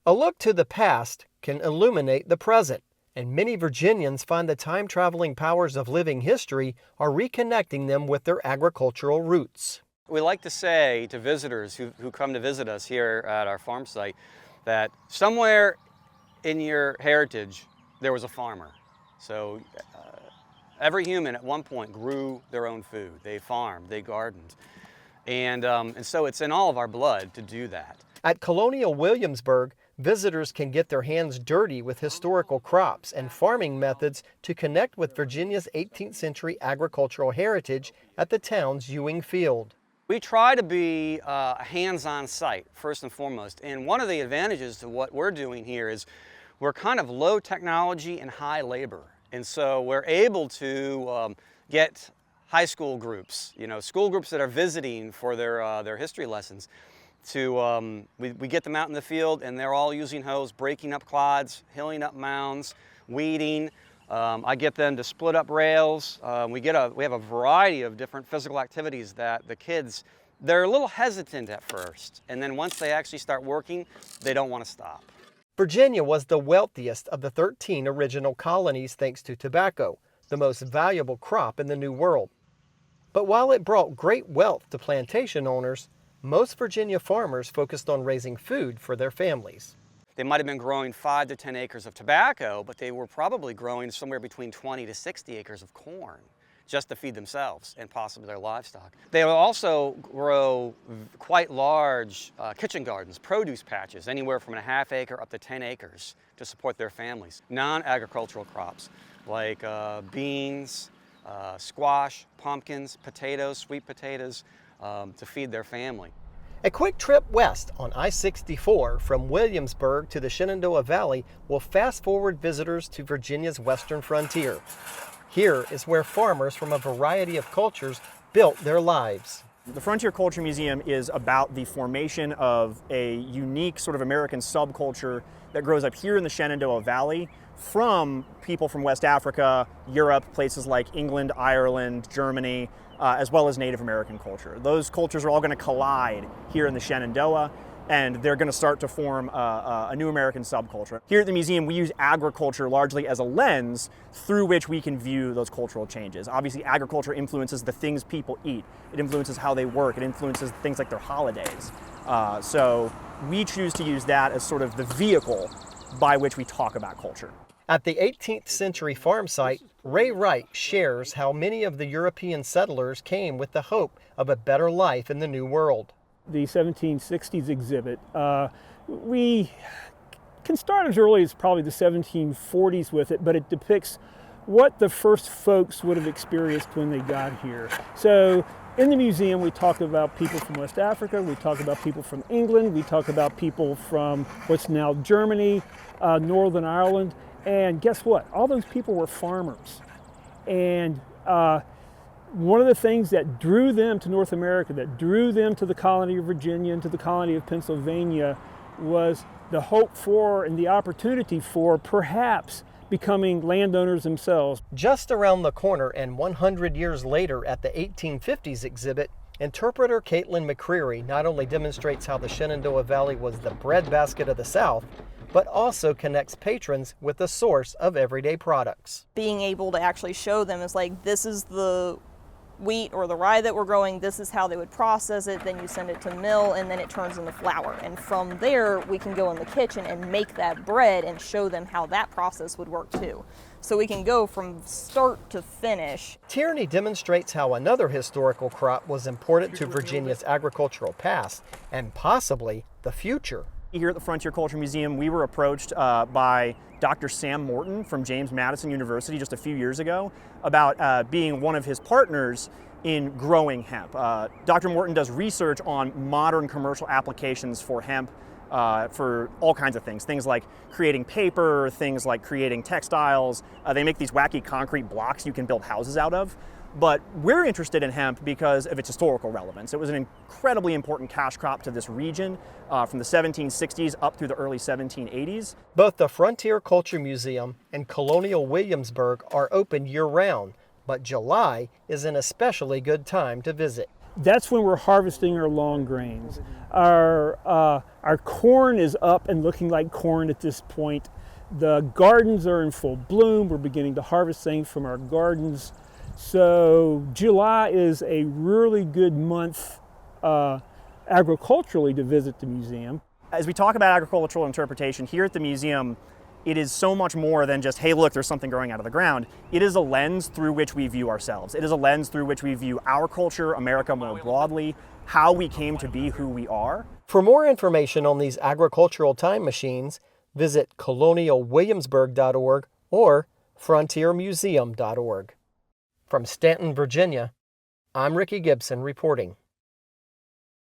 A look to the past can illuminate the present, and many Virginians find the time-traveling powers of living history are reconnecting them with their agricultural roots. We like to say to visitors who come to visit us here at our farm site that somewhere in your heritage there was a farmer. So every human at one point grew their own food. They farmed, they gardened. And so it's in all of our blood to do that. At Colonial Williamsburg, visitors can get their hands dirty with historical crops and farming methods to connect with Virginia's 18th century agricultural heritage at the town's Ewing Field. We try to be a hands-on site, first and foremost. And one of the advantages to what we're doing here is we're kind of low technology and high labor. And so we're able to get high school groups, school groups that are visiting for their history lessons. We get them out in the field and they're all using hoes, breaking up clods, hilling up mounds, weeding. I get them to split up rails. We have a variety of different physical activities that the kids, they're a little hesitant at first. And then once they actually start working, they don't want to stop. Virginia was the wealthiest of the 13 original colonies thanks to tobacco, the most valuable crop in the New World. But while it brought great wealth to plantation owners, most Virginia farmers focused on raising food for their families. They might have been growing 5 to 10 acres of tobacco, but they were probably growing somewhere between 20 to 60 acres of corn just to feed themselves and possibly their livestock. They will also grow quite large kitchen gardens, produce patches, anywhere from a ½ acre up to 10 acres to support their families. Non-agricultural crops like beans, squash, pumpkins, potatoes, sweet potatoes, to feed their family. A quick trip west on I-64 from Williamsburg to the Shenandoah Valley will fast forward visitors to Virginia's western frontier. Here is where farmers from a variety of cultures built their lives. The Frontier Culture Museum is about the formation of a unique sort of American subculture that grows up here in the Shenandoah Valley from people from West Africa, Europe, places like England, Ireland, Germany, as well as Native American culture. Those cultures are all going to collide here in the Shenandoah, and they're going to start to form a new American subculture. Here at the museum, we use agriculture largely as a lens through which we can view those cultural changes. Obviously, agriculture influences the things people eat. It influences how they work. It influences things like their holidays. So we choose to use that as sort of the vehicle by which we talk about culture. At the 18th century farm site, Ray Wright shares how many of the European settlers came with the hope of a better life in the New World. The 1760s exhibit, we can start as early as probably the 1740s with it, but it depicts what the first folks would have experienced when they got here. So in the museum, we talk about people from West Africa, we talk about people from England, we talk about people from what's now Germany, Northern Ireland, and guess what? All those people were farmers. And one of the things that drew them to North America, that drew them to the colony of Virginia and to the colony of Pennsylvania, was the hope for and the opportunity for perhaps becoming landowners themselves. Just around the corner and 100 years later at the 1850s exhibit, interpreter Caitlin McCreary not only demonstrates how the Shenandoah Valley was the breadbasket of the South, but also connects patrons with the source of everyday products. Being able to actually show them is like, this is the wheat or the rye that we're growing, this is how they would process it, then you send it to mill and then it turns into flour. And from there we can go in the kitchen and make that bread and show them how that process would work too. So we can go from start to finish. Tierney demonstrates how another historical crop was important to Virginia's agricultural past and possibly the future. Here at the Frontier Culture Museum, we were approached by Dr. Sam Morton from James Madison University just a few years ago about being one of his partners in growing hemp. Dr. Morton does research on modern commercial applications for hemp for all kinds of things like creating paper, things like creating textiles. They make these wacky concrete blocks you can build houses out of. But we're interested in hemp because of its historical relevance. It was an incredibly important cash crop to this region from the 1760s up through the early 1780s. Both the Frontier Culture Museum and Colonial Williamsburg are open year-round, but July is an especially good time to visit. That's when we're harvesting our long grains. Our corn is up and looking like corn at this point. The gardens are in full bloom. We're beginning to harvest things from our gardens. So July is a really good month agriculturally to visit the museum. As we talk about agricultural interpretation here at the museum, it is so much more than just, hey, look, there's something growing out of the ground. It is a lens through which we view ourselves. It is a lens through which we view our culture, America more broadly, how we came to be who we are. For more information on these agricultural time machines, visit colonialwilliamsburg.org or frontiermuseum.org. From Stanton, Virginia, I'm Ricky Gibson reporting.